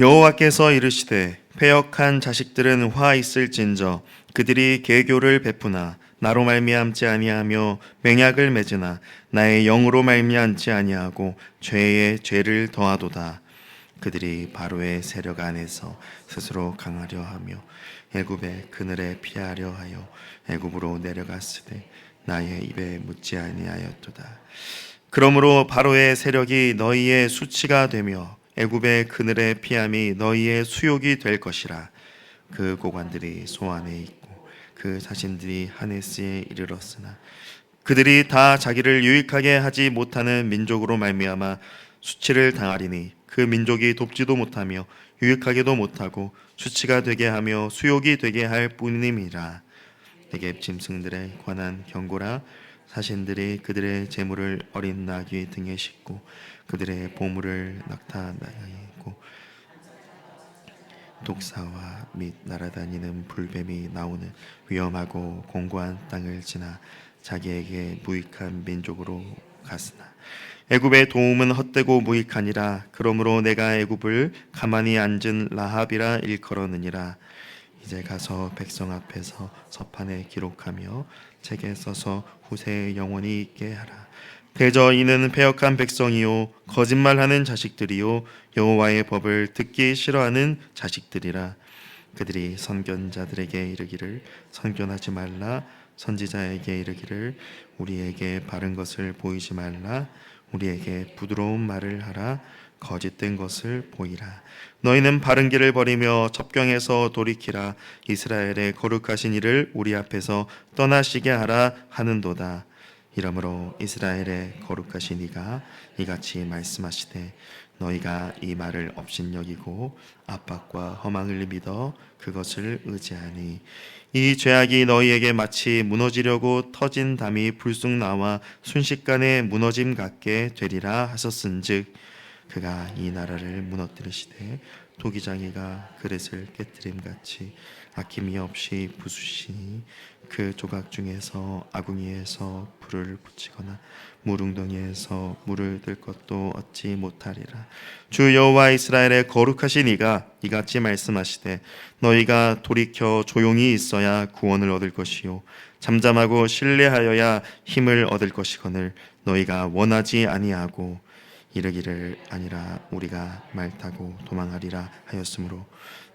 여호와께서 이르시되 패역한 자식들은 화 있을진저 그들이 계교를 베푸나 나로 말미암지 아니하며 맹약을 맺으나 나의 영으로 말미암지 아니하고 죄에 죄를 더하도다. 그들이 바로의 세력 안에서 스스로 강하려 하며 애굽의 그늘에 피하려 하여 애굽으로 내려갔으되 나의 입에 묻지 아니하였도다. 그러므로 바로의 세력이 너희의 수치가 되며 애굽의 그늘에 피함이 너희의 수욕이 될 것이라. 그 고관들이 소안에 있고 그 자신들이 하네스에 이르렀으나 그들이 다 자기를 유익하게 하지 못하는 민족으로 말미암아 수치를 당하리니 그 민족이 돕지도 못하며 유익하게도 못하고 수치가 되게 하며 수욕이 되게 할 뿐임이라. 내게 짐승들에 관한 경고라. 사신들이 그들의 재물을 어린 나귀 등에 싣고 그들의 보물을 낙타나에 있고 독사와 및 날아다니는 불뱀이 나오는 위험하고 공고한 땅을 지나 자기에게 무익한 민족으로 갔으나 애굽의 도움은 헛되고 무익하니라. 그러므로 내가 애굽을 가만히 앉은 라합이라 일컬었느니라. 이제 가서 백성 앞에서 서판에 기록하며 책에 써서 후세에 영원히 있게 하라. 대저 이는 패역한 백성이요 거짓말하는 자식들이요 여호와의 법을 듣기 싫어하는 자식들이라. 그들이 선견자들에게 이르기를 선견하지 말라. 선지자에게 이르기를 우리에게 바른 것을 보이지 말라. 우리에게 부드러운 말을 하라. 거짓된 것을 보이라. 너희는 바른 길을 버리며 접경에서 돌이키라. 이스라엘의 거룩하신 이를 우리 앞에서 떠나시게 하라 하는도다. 이러므로 이스라엘의 거룩하신 이가 이같이 말씀하시되 너희가 이 말을 업신여기고 압박과 허망을 믿어 그것을 의지하니 이 죄악이 너희에게 마치 무너지려고 터진 담이 불쑥 나와 순식간에 무너짐 같게 되리라 하셨은즉 그가 이 나라를 무너뜨리시되 토기장이가 그릇을 깨뜨림같이 아낌이 없이 부수시니 그 조각 중에서 아궁이에서 불을 붙이거나 물웅덩이에서 물을 들 것도 얻지 못하리라. 주 여호와 이스라엘의 거룩하신 이가 이같이 말씀하시되 너희가 돌이켜 조용히 있어야 구원을 얻을 것이요 잠잠하고 신뢰하여야 힘을 얻을 것이거늘 너희가 원하지 아니하고 이르기를 아니라 우리가 말 타고 도망하리라 하였으므로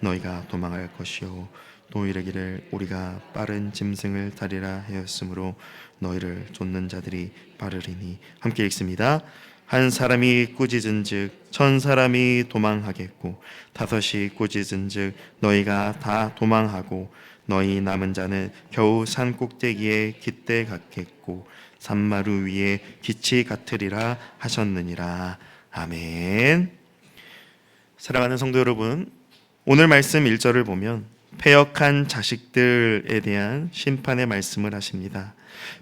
너희가 도망할 것이요 또 이르기를 우리가 빠른 짐승을 타리라 하였으므로 너희를 쫓는 자들이 빠르리니. 함께 읽습니다. 한 사람이 꾸짖은즉 천 사람이 도망하겠고 다섯이 꾸짖은즉 너희가 다 도망하고 너희 남은 자는 겨우 산 꼭대기에 깃대 같겠고 산마루 위에 기치 같으리라 하셨느니라. 아멘. 사랑하는 성도 여러분, 오늘 말씀 1절을 보면 패역한 자식들에 대한 심판의 말씀을 하십니다.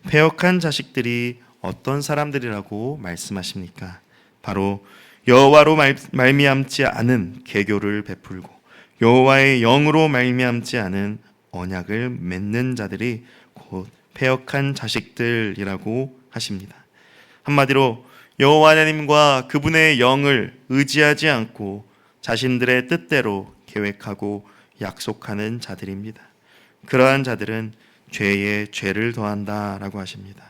패역한 자식들이 어떤 사람들이라고 말씀하십니까? 바로 여호와로 말미암지 않은 계교를 베풀고 여호와의 영으로 말미암지 않은 언약을 맺는 자들이 곧 패역한 자식들이라고 하십니다. 한마디로 여호와 하나님과 그분의 영을 의지하지 않고 자신들의 뜻대로 계획하고 약속하는 자들입니다. 그러한 자들은 죄에 죄를 더한다라고 하십니다.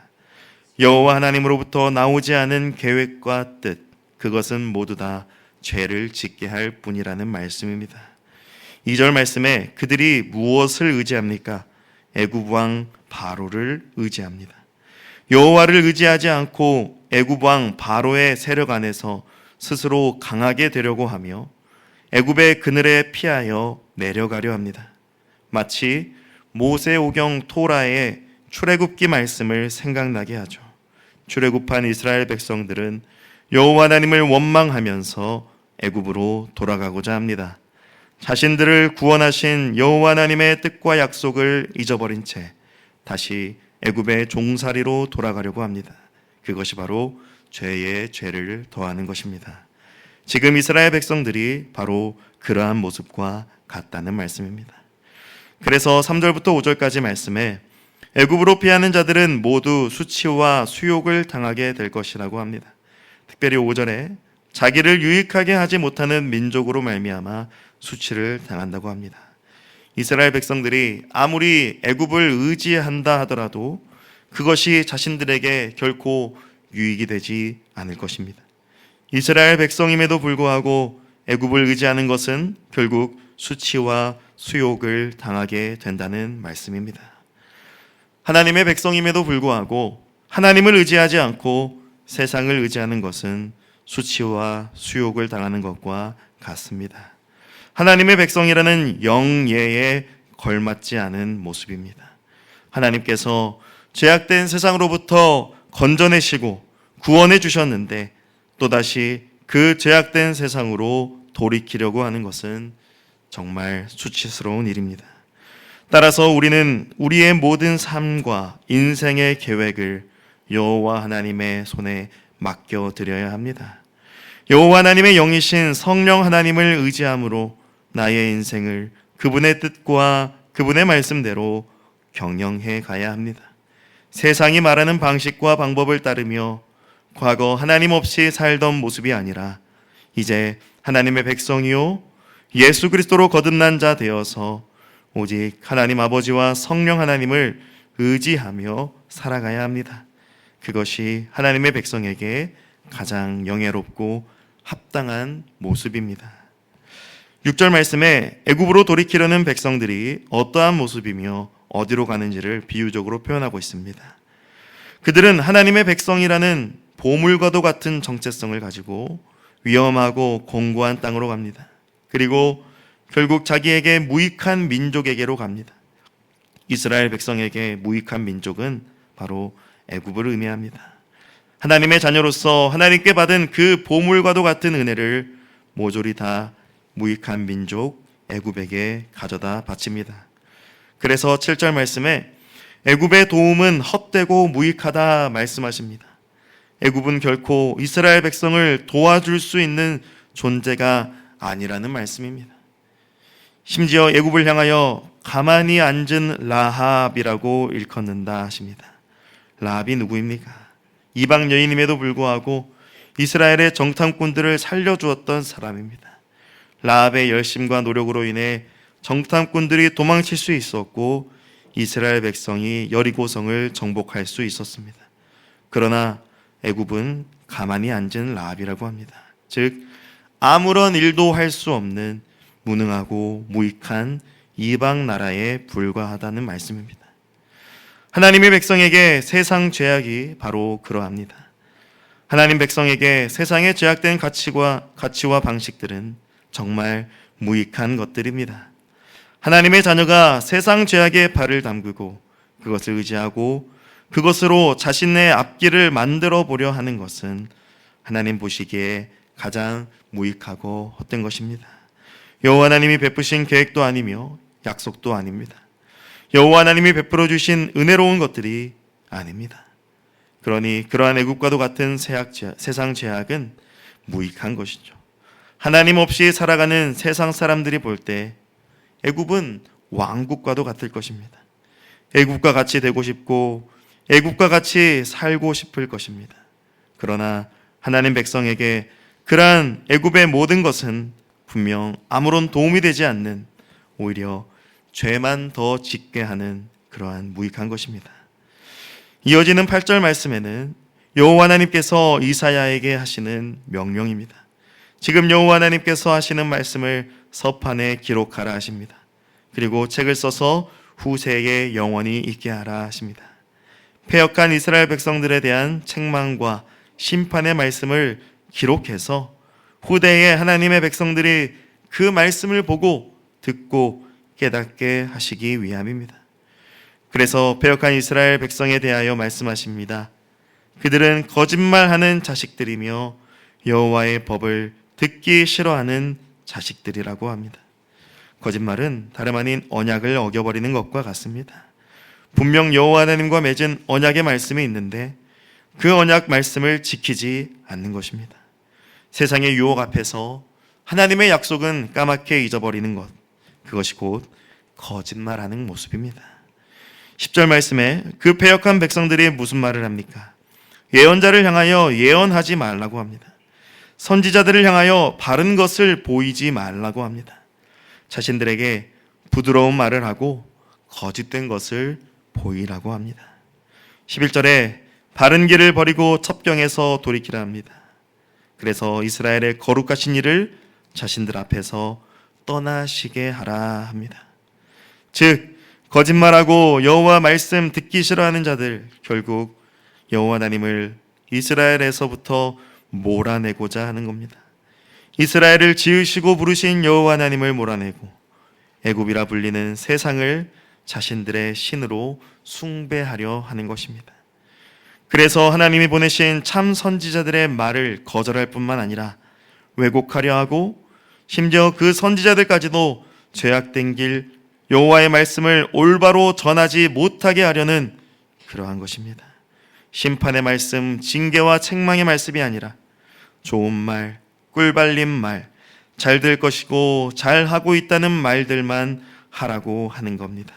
여호와 하나님으로부터 나오지 않은 계획과 뜻, 그것은 모두 다 죄를 짓게 할 뿐이라는 말씀입니다. 2절 말씀에 그들이 무엇을 의지합니까? 애굽 왕 바로를 의지합니다. 여호와를 의지하지 않고 애굽 왕 바로의 세력 안에서 스스로 강하게 되려고 하며 애굽의 그늘에 피하여 내려가려 합니다. 마치 모세오경 토라의 출애굽기 말씀을 생각나게 하죠. 출애굽한 이스라엘 백성들은 여호와 하나님을 원망하면서 애굽으로 돌아가고자 합니다. 자신들을 구원하신 여호와 하나님의 뜻과 약속을 잊어버린 채 다시 애굽의 종살이로 돌아가려고 합니다. 그것이 바로 죄에 죄를 더하는 것입니다. 지금 이스라엘 백성들이 바로 그러한 모습과 같다는 말씀입니다. 그래서 3절부터 5절까지 말씀에 애굽으로 피하는 자들은 모두 수치와 수욕을 당하게 될 것이라고 합니다. 특별히 5절에 자기를 유익하게 하지 못하는 민족으로 말미암아 수치를 당한다고 합니다. 이스라엘 백성들이 아무리 애굽을 의지한다 하더라도 그것이 자신들에게 결코 유익이 되지 않을 것입니다. 이스라엘 백성임에도 불구하고 애굽을 의지하는 것은 결국 수치와 수욕을 당하게 된다는 말씀입니다. 하나님의 백성임에도 불구하고 하나님을 의지하지 않고 세상을 의지하는 것은 수치와 수욕을 당하는 것과 같습니다. 하나님의 백성이라는 영예에 걸맞지 않은 모습입니다. 하나님께서 죄악된 세상으로부터 건져내시고 구원해 주셨는데 또다시 그 죄악된 세상으로 돌이키려고 하는 것은 정말 수치스러운 일입니다. 따라서 우리는 우리의 모든 삶과 인생의 계획을 여호와 하나님의 손에 맡겨드려야 합니다. 여호와 하나님의 영이신 성령 하나님을 의지함으로 나의 인생을 그분의 뜻과 그분의 말씀대로 경영해 가야 합니다. 세상이 말하는 방식과 방법을 따르며 과거 하나님 없이 살던 모습이 아니라 이제 하나님의 백성이요 예수 그리스도로 거듭난 자 되어서 오직 하나님 아버지와 성령 하나님을 의지하며 살아가야 합니다. 그것이 하나님의 백성에게 가장 영예롭고 합당한 모습입니다. 6절 말씀에 애굽으로 돌이키려는 백성들이 어떠한 모습이며 어디로 가는지를 비유적으로 표현하고 있습니다. 그들은 하나님의 백성이라는 보물과도 같은 정체성을 가지고 위험하고 공고한 땅으로 갑니다. 그리고 결국 자기에게 무익한 민족에게로 갑니다. 이스라엘 백성에게 무익한 민족은 바로 애굽을 의미합니다. 하나님의 자녀로서 하나님께 받은 그 보물과도 같은 은혜를 모조리 다 무익한 민족 애굽에게 가져다 바칩니다. 그래서 7절 말씀에 애굽의 도움은 헛되고 무익하다 말씀하십니다. 애굽은 결코 이스라엘 백성을 도와줄 수 있는 존재가 아니라는 말씀입니다. 심지어 애굽을 향하여 가만히 앉은 라합이라고 일컫는다 하십니다. 라합이 누구입니까? 이방 여인임에도 불구하고 이스라엘의 정탐꾼들을 살려주었던 사람입니다. 라합의 열심과 노력으로 인해 정탐꾼들이 도망칠 수 있었고 이스라엘 백성이 여리고성을 정복할 수 있었습니다. 그러나 애굽은 가만히 앉은 라합이라고 합니다. 즉 아무런 일도 할 수 없는 무능하고 무익한 이방 나라에 불과하다는 말씀입니다. 하나님의 백성에게 세상 죄악이 바로 그러합니다. 하나님 백성에게 세상의 죄악된 가치와 방식들은 정말 무익한 것들입니다. 하나님의 자녀가 세상 죄악에 발을 담그고 그것을 의지하고 그것으로 자신의 앞길을 만들어 보려 하는 것은 하나님 보시기에 가장 무익하고 헛된 것입니다. 여호와 하나님이 베푸신 계획도 아니며 약속도 아닙니다. 여호와 하나님이 베풀어 주신 은혜로운 것들이 아닙니다. 그러니 그러한 애굽과도 같은 세상 죄악은 무익한 것이죠. 하나님 없이 살아가는 세상 사람들이 볼 때 애굽은 왕국과도 같을 것입니다. 애굽과 같이 되고 싶고 애굽과 같이 살고 싶을 것입니다. 그러나 하나님 백성에게 그러한 애굽의 모든 것은 분명 아무런 도움이 되지 않는 오히려 죄만 더 짓게 하는 그러한 무익한 것입니다. 이어지는 8절 말씀에는 여호와 하나님께서 이사야에게 하시는 명령입니다. 지금 여호와 하나님께서 하시는 말씀을 서판에 기록하라 하십니다. 그리고 책을 써서 후세에 영원히 있게 하라 하십니다. 패역한 이스라엘 백성들에 대한 책망과 심판의 말씀을 기록해서 후대에 하나님의 백성들이 그 말씀을 보고 듣고 깨닫게 하시기 위함입니다. 그래서 패역한 이스라엘 백성에 대하여 말씀하십니다. 그들은 거짓말하는 자식들이며 여호와의 법을 듣기 싫어하는 자식들이라고 합니다. 거짓말은 다름 아닌 언약을 어겨버리는 것과 같습니다. 분명 여호와 하나님과 맺은 언약의 말씀이 있는데 그 언약 말씀을 지키지 않는 것입니다. 세상의 유혹 앞에서 하나님의 약속은 까맣게 잊어버리는 것, 그것이 곧 거짓말하는 모습입니다. 10절 말씀에 그 패역한 백성들이 무슨 말을 합니까? 예언자를 향하여 예언하지 말라고 합니다. 선지자들을 향하여 바른 것을 보이지 말라고 합니다. 자신들에게 부드러운 말을 하고 거짓된 것을 보이라고 합니다. 11절에 바른 길을 버리고 첩경에서 돌이키라 합니다. 그래서 이스라엘의 거룩하신 일을 자신들 앞에서 떠나시게 하라 합니다. 즉 거짓말하고 여호와 말씀 듣기 싫어하는 자들, 결국 여호와 하나님을 이스라엘에서부터 몰아내고자 하는 겁니다. 이스라엘을 지으시고 부르신 여호와 하나님을 몰아내고 애굽이라 불리는 세상을 자신들의 신으로 숭배하려 하는 것입니다. 그래서 하나님이 보내신 참 선지자들의 말을 거절할 뿐만 아니라 왜곡하려 하고 심지어 그 선지자들까지도 죄악된 길 여호와의 말씀을 올바로 전하지 못하게 하려는 그러한 것입니다. 심판의 말씀, 징계와 책망의 말씀이 아니라 좋은 말, 꿀발린 말, 잘 될 것이고 잘하고 있다는 말들만 하라고 하는 겁니다.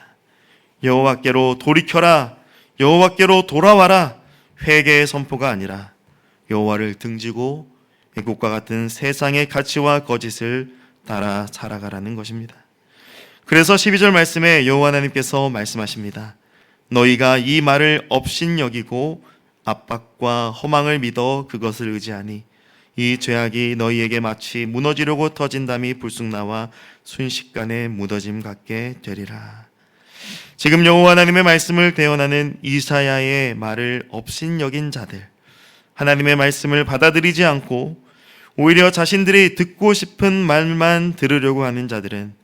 여호와께로 돌이켜라, 여호와께로 돌아와라, 회개의 선포가 아니라 여호와를 등지고 애국과 같은 세상의 가치와 거짓을 따라 살아가라는 것입니다. 그래서 12절 말씀에 여호와 하나님께서 말씀하십니다. 너희가 이 말을 업신여기고 압박과 허망을 믿어 그것을 의지하니 이 죄악이 너희에게 마치 무너지려고 터진 담이 불쑥 나와 순식간에 무너짐 같게 되리라. 지금 여호와 하나님의 말씀을 대언하는 이사야의 말을 업신여긴 자들, 하나님의 말씀을 받아들이지 않고 오히려 자신들이 듣고 싶은 말만 들으려고 하는 자들은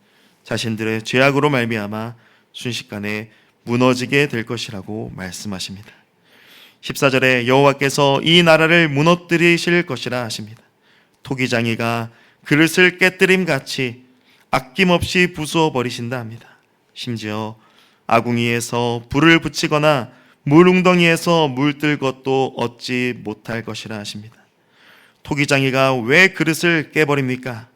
자신들의 죄악으로 말미암아 순식간에 무너지게 될 것이라고 말씀하십니다. 14절에 여호와께서 이 나라를 무너뜨리실 것이라 하십니다. 토기장이가 그릇을 깨뜨림같이 아낌없이 부수어 버리신다 합니다. 심지어 아궁이에서 불을 붙이거나 물웅덩이에서 물 뜰 것도 얻지 못할 것이라 하십니다. 토기장이가 왜 그릇을 깨버립니까?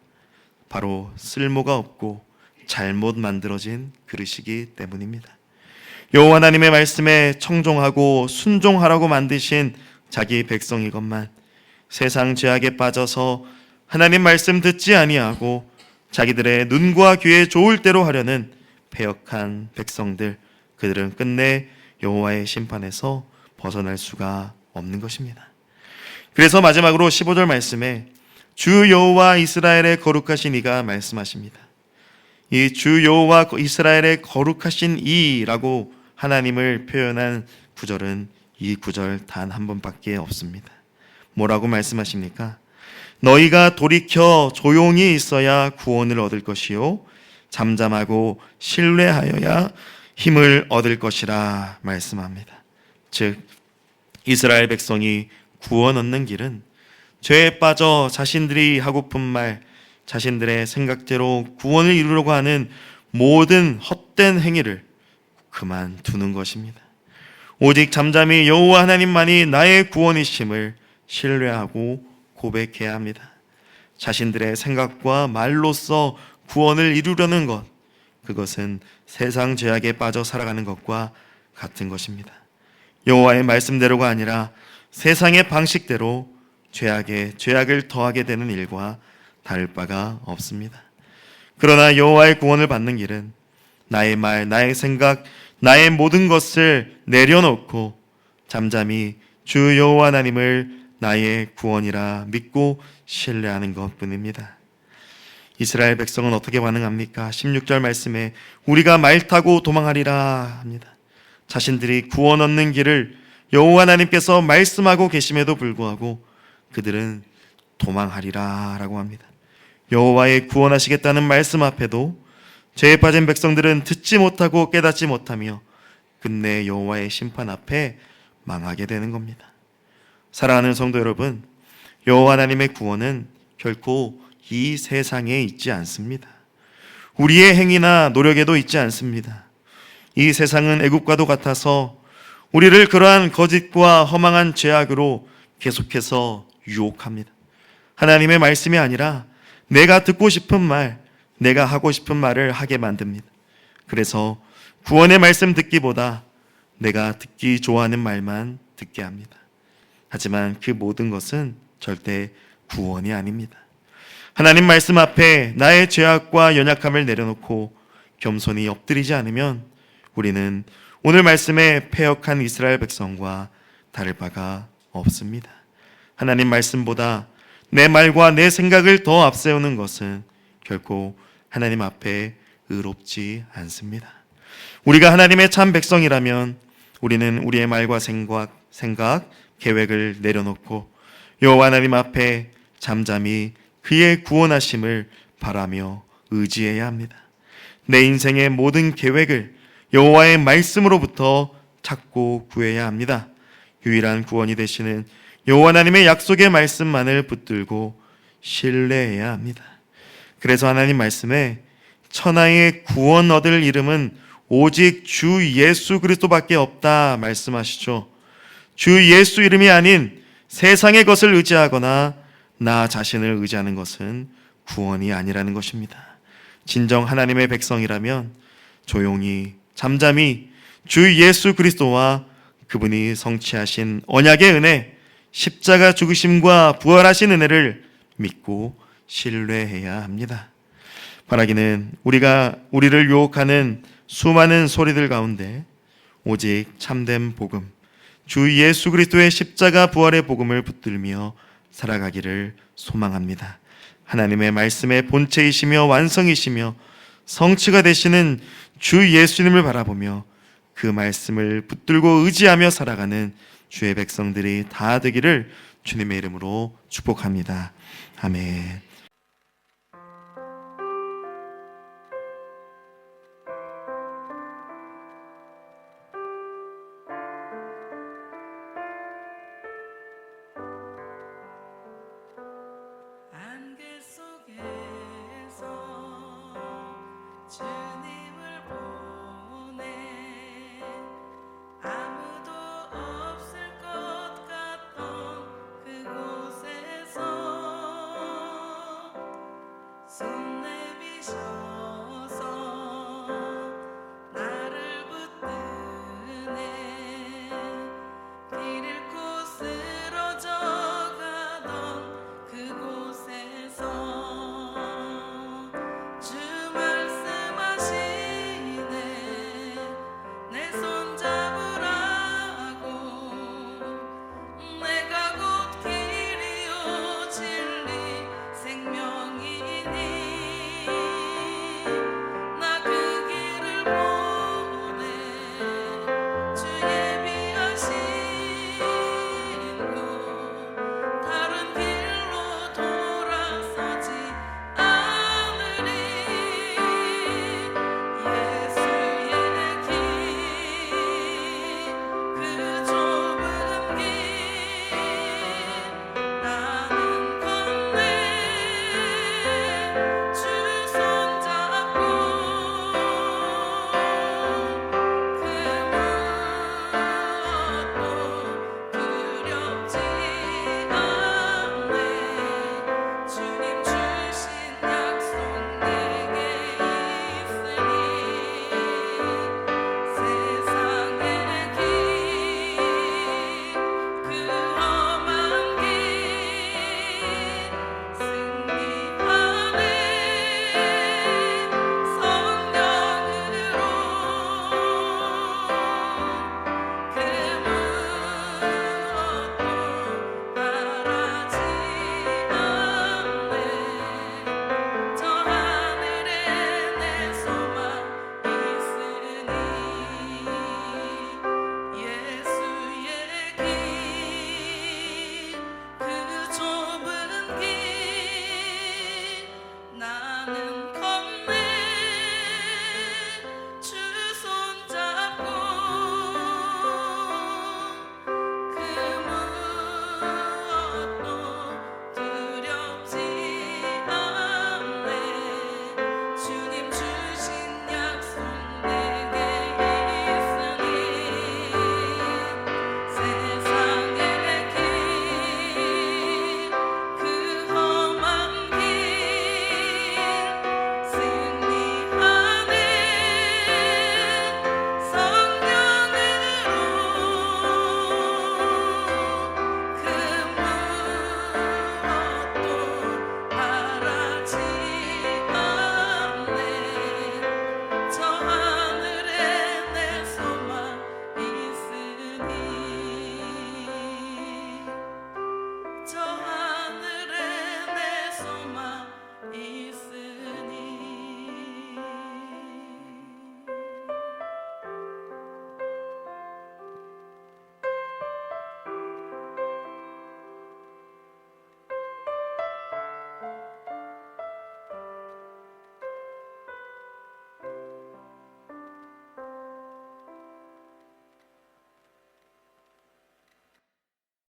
바로 쓸모가 없고 잘못 만들어진 그릇이기 때문입니다. 여호와 하나님의 말씀에 청종하고 순종하라고 만드신 자기 백성이건만 세상 죄악에 빠져서 하나님 말씀 듣지 아니하고 자기들의 눈과 귀에 좋을 대로 하려는 패역한 백성들, 그들은 끝내 여호와의 심판에서 벗어날 수가 없는 것입니다. 그래서 마지막으로 15절 말씀에 주 여호와 이스라엘의 거룩하신 이가 말씀하십니다. 이 주 여호와 이스라엘의 거룩하신 이라고 하나님을 표현한 구절은 이 구절 단 한 번밖에 없습니다. 뭐라고 말씀하십니까? 너희가 돌이켜 조용히 있어야 구원을 얻을 것이요 잠잠하고 신뢰하여야 힘을 얻을 것이라 말씀합니다. 즉 이스라엘 백성이 구원 얻는 길은 죄에 빠져 자신들이 하고픈 말, 자신들의 생각대로 구원을 이루려고 하는 모든 헛된 행위를 그만두는 것입니다. 오직 잠잠히 여호와 하나님만이 나의 구원이심을 신뢰하고 고백해야 합니다. 자신들의 생각과 말로써 구원을 이루려는 것, 그것은 세상 죄악에 빠져 살아가는 것과 같은 것입니다. 여호와의 말씀대로가 아니라 세상의 방식대로 죄악에 죄악을 더하게 되는 일과 다를 바가 없습니다. 그러나 여호와의 구원을 받는 길은 나의 말, 나의 생각, 나의 모든 것을 내려놓고 잠잠히 주 여호와 하나님을 나의 구원이라 믿고 신뢰하는 것뿐입니다. 이스라엘 백성은 어떻게 반응합니까? 16절 말씀에 우리가 말 타고 도망하리라 합니다. 자신들이 구원 얻는 길을 여호와 하나님께서 말씀하고 계심에도 불구하고 그들은 도망하리라 라고 합니다. 여호와의 구원하시겠다는 말씀 앞에도 죄에 빠진 백성들은 듣지 못하고 깨닫지 못하며 끝내 여호와의 심판 앞에 망하게 되는 겁니다. 사랑하는 성도 여러분, 여호와 하나님의 구원은 결코 이 세상에 있지 않습니다. 우리의 행위나 노력에도 있지 않습니다. 이 세상은 애국과도 같아서 우리를 그러한 거짓과 허망한 죄악으로 계속해서 유혹합니다. 하나님의 말씀이 아니라 내가 듣고 싶은 말, 내가 하고 싶은 말을 하게 만듭니다. 그래서 구원의 말씀 듣기보다 내가 듣기 좋아하는 말만 듣게 합니다. 하지만 그 모든 것은 절대 구원이 아닙니다. 하나님 말씀 앞에 나의 죄악과 연약함을 내려놓고 겸손히 엎드리지 않으면 우리는 오늘 말씀에 패역한 이스라엘 백성과 다를 바가 없습니다. 하나님 말씀보다 내 말과 내 생각을 더 앞세우는 것은 결코 하나님 앞에 의롭지 않습니다. 우리가 하나님의 참 백성이라면 우리는 우리의 말과 생각, 계획을 내려놓고 여호와 하나님 앞에 잠잠히 그의 구원하심을 바라며 의지해야 합니다. 내 인생의 모든 계획을 여호와의 말씀으로부터 찾고 구해야 합니다. 유일한 구원이 되시는 여호와 하나님의 약속의 말씀만을 붙들고 신뢰해야 합니다. 그래서 하나님 말씀에 천하의 구원 얻을 이름은 오직 주 예수 그리스도밖에 없다 말씀하시죠. 주 예수 이름이 아닌 세상의 것을 의지하거나 나 자신을 의지하는 것은 구원이 아니라는 것입니다. 진정 하나님의 백성이라면 조용히 잠잠히 주 예수 그리스도와 그분이 성취하신 언약의 은혜, 십자가 죽으심과 부활하신 은혜를 믿고 신뢰해야 합니다. 바라기는 우리를 유혹하는 수많은 소리들 가운데 오직 참된 복음, 주 예수 그리스도의 십자가 부활의 복음을 붙들며 살아가기를 소망합니다. 하나님의 말씀의 본체이시며 완성이시며 성취가 되시는 주 예수님을 바라보며 그 말씀을 붙들고 의지하며 살아가는 주의 백성들이 다 되기를 주님의 이름으로 축복합니다. 아멘.